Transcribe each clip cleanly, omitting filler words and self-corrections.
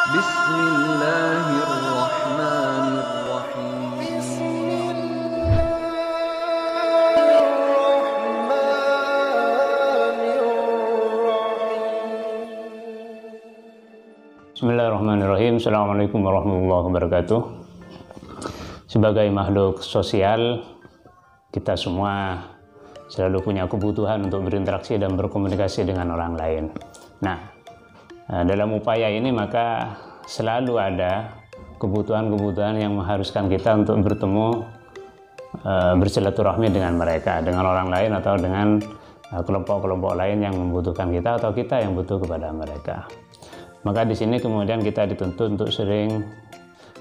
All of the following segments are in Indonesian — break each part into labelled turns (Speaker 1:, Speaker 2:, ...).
Speaker 1: Bismillahirrahmanirrahim.
Speaker 2: Bismillahirrahmanirrahim. Assalamualaikum warahmatullahi wabarakatuh. Sebagai makhluk sosial, kita semua selalu punya kebutuhan untuk berinteraksi dan berkomunikasi dengan orang lain. Nah, dalam upaya ini maka selalu ada kebutuhan-kebutuhan yang mengharuskan kita untuk bertemu, bersilaturahmi dengan mereka, dengan orang lain atau dengan kelompok-kelompok lain yang membutuhkan kita atau kita yang butuh kepada mereka. Maka di sini kemudian kita dituntut untuk sering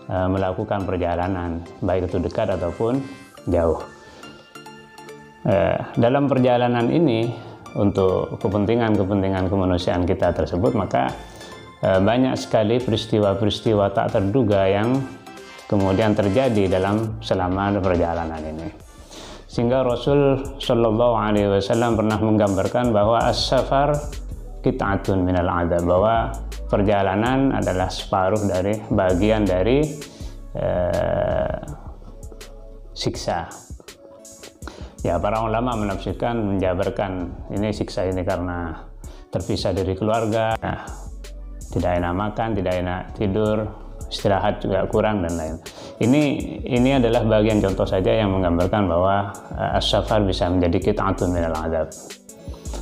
Speaker 2: melakukan perjalanan, baik itu dekat ataupun jauh. Dalam perjalanan ini, untuk kepentingan-kepentingan kemanusiaan kita tersebut, maka banyak sekali peristiwa-peristiwa tak terduga yang kemudian terjadi selama perjalanan ini. Sehingga Rasul Shallallahu Alaihi Wasallam pernah menggambarkan bahwa as-safar qit'atun minal adab, bahwa perjalanan adalah separuh dari bagian dari siksa. Ya, para ulama menafsirkan, menjabarkan ini siksa ini karena terpisah dari keluarga, tidak enak makan, tidak enak tidur, istirahat juga kurang dan lain. Ini adalah bagian contoh saja yang menggambarkan bahwa as-safar bisa menjadi qit'atun minal adab.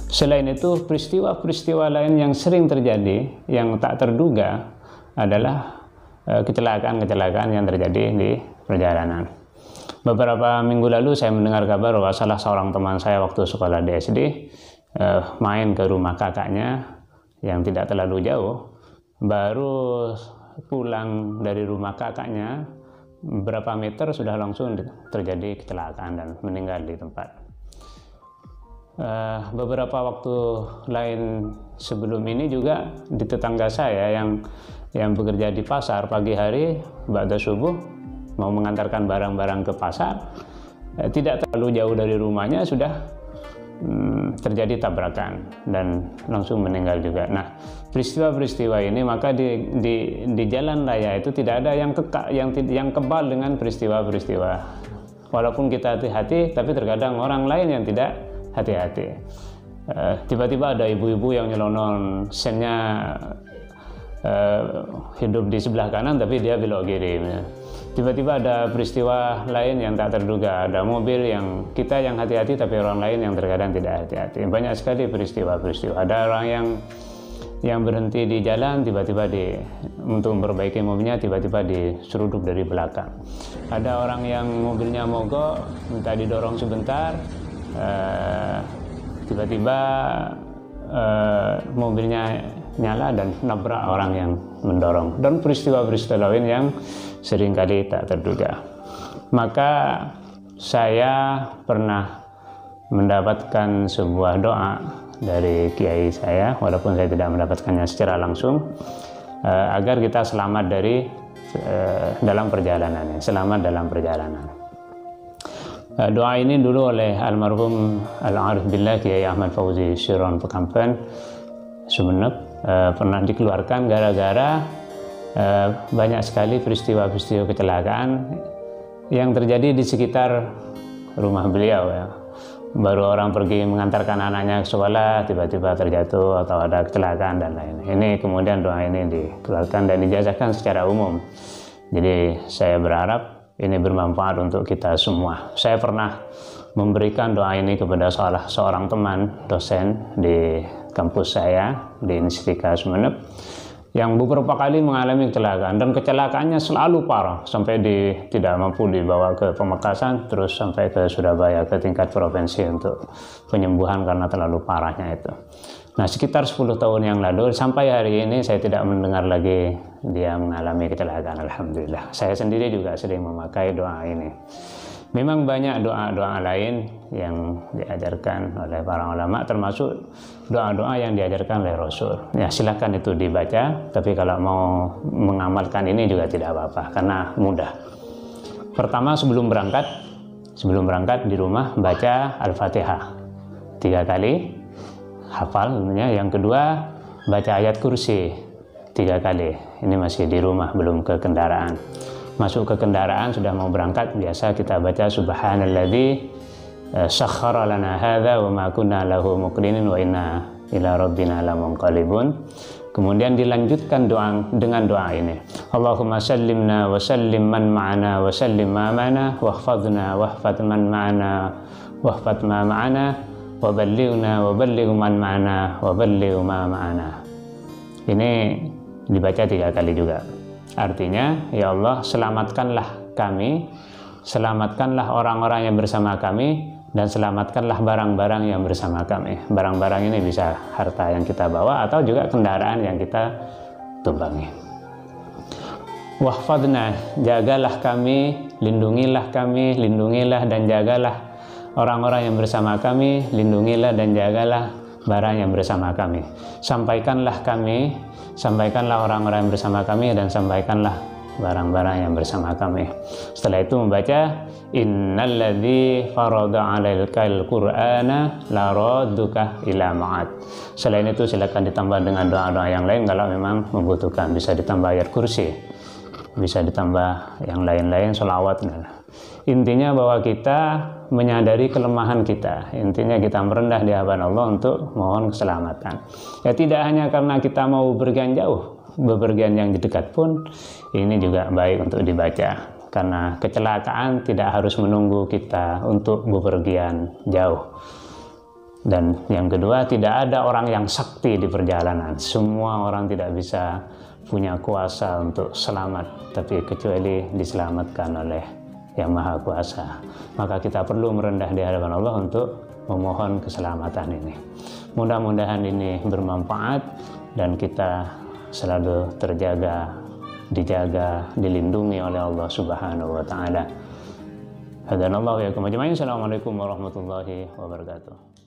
Speaker 2: Selain itu, peristiwa-peristiwa lain yang sering terjadi, yang tak terduga, adalah kecelakaan-kecelakaan yang terjadi di perjalanan. Beberapa minggu lalu saya mendengar kabar bahwa salah seorang teman saya waktu sekolah di SD main ke rumah kakaknya yang tidak terlalu jauh. Baru pulang dari rumah kakaknya, beberapa meter sudah langsung terjadi kecelakaan dan meninggal di tempat. Beberapa waktu lain sebelum ini juga di tetangga saya yang bekerja di pasar, pagi hari ba'da subuh mau mengantarkan barang-barang ke pasar, tidak terlalu jauh dari rumahnya sudah terjadi tabrakan dan langsung meninggal juga. Nah, peristiwa-peristiwa ini maka di jalan raya itu tidak ada yang kebal dengan peristiwa-peristiwa. Walaupun kita hati-hati, tapi terkadang orang lain yang tidak hati-hati. Tiba-tiba ada ibu-ibu yang nyelonong sennya hidup di sebelah kanan tapi dia belok kiri. Tiba-tiba ada peristiwa lain yang tak terduga, ada mobil yang kita yang hati-hati tapi orang lain yang terkadang tidak hati-hati. Banyak sekali peristiwa-peristiwa. Ada orang yang berhenti di jalan, tiba-tiba untuk memperbaiki mobilnya, tiba-tiba diseruduk dari belakang. Ada orang yang mobilnya mogok, minta didorong sebentar, tiba-tiba mobilnya nyala dan nabrak orang yang mendorong, dan peristiwa-peristiwa lain yang seringkali tak terduga. Maka saya pernah mendapatkan sebuah doa dari kiai saya, walaupun saya tidak mendapatkannya secara langsung, agar kita selamat dalam perjalanan. Doa ini dulu oleh almarhum Al-Arif Billah Kiai Ahmad Fauzi Syirron Pekampen Sumeneb, pernah dikeluarkan gara-gara banyak sekali peristiwa-peristiwa kecelakaan yang terjadi di sekitar rumah beliau ya. Baru orang pergi mengantarkan anaknya ke sekolah, tiba-tiba terjatuh atau ada kecelakaan dan lain. Ini kemudian doa ini dikeluarkan dan dijazahkan secara umum. Jadi saya berharap ini bermanfaat untuk kita semua. Saya pernah memberikan doa ini kepada seorang teman dosen di kampus saya di Nistika Sumeneb yang beberapa kali mengalami kecelakaan, dan kecelakaannya selalu parah sampai tidak mampu dibawa ke Pamekasan, terus sampai ke Surabaya ke tingkat provinsi untuk penyembuhan karena terlalu parahnya itu. Nah, sekitar 10 tahun yang lalu sampai hari ini saya tidak mendengar lagi dia mengalami kecelakaan. Alhamdulillah. Saya sendiri juga sering memakai doa ini. Memang banyak doa-doa lain yang diajarkan oleh para ulama, termasuk doa-doa yang diajarkan oleh Rasul. Ya, silakan itu dibaca, tapi kalau mau mengamalkan ini juga tidak apa-apa karena mudah. Pertama, sebelum berangkat di rumah baca Al-Fatihah 3 kali, hafal tentunya. Yang kedua, baca ayat kursi 3 kali. Ini masih di rumah, belum ke kendaraan. Masuk ke kendaraan sudah mau berangkat, biasa kita baca subhanalladzi sakhkhara lana hadza wa ma kunna lahu muqrinin wa inna ila rabbina lamunqalibun. Kemudian dilanjutkan doa dengan doa ini. Allahumma sallimna wa sallim man ma'ana wa sallim ma ma'ana wahfadna wahfad man ma'ana wahfad ma ma'ana wa ballighna wa balligh man ma'ana wa balligh ma ma'ana. Ini dibaca 3 kali juga. Artinya, ya Allah, selamatkanlah kami, selamatkanlah orang-orang yang bersama kami, dan selamatkanlah barang-barang yang bersama kami. Barang-barang ini bisa harta yang kita bawa atau juga kendaraan yang kita tumpangi. Wahfadna, jagalah kami, lindungilah dan jagalah orang-orang yang bersama kami, lindungilah dan jagalah barang yang bersama kami. Sampaikanlah orang-orang yang bersama kami, dan sampaikanlah barang-barang yang bersama kami. Setelah itu membaca innalladzi farada 'alaikal qur'ana la radduka ila ma'ad. Selain itu silakan ditambah dengan doa-doa yang lain kalau memang membutuhkan. Bisa ditambah ayat kursi, bisa ditambah yang lain-lain, sholawat. Intinya bahwa kita menyadari kelemahan kita. Intinya kita merendah di hadapan Allah untuk mohon keselamatan. Ya, tidak hanya karena kita mau bepergian jauh, bepergian yang dekat pun ini juga baik untuk dibaca, karena kecelakaan tidak harus menunggu kita untuk bepergian jauh. Dan yang kedua, tidak ada orang yang sakti di perjalanan. Semua orang tidak bisa punya kuasa untuk selamat, tapi kecuali diselamatkan oleh Yang Maha Kuasa. Maka kita perlu merendah di hadapan Allah untuk memohon keselamatan ini. Mudah-mudahan ini bermanfaat dan kita selalu terjaga, dijaga, dilindungi oleh Allah Subhanahu wa taala. Hadanallahu wa iyyakum ajma'in. Assalamualaikum warahmatullahi wabarakatuh.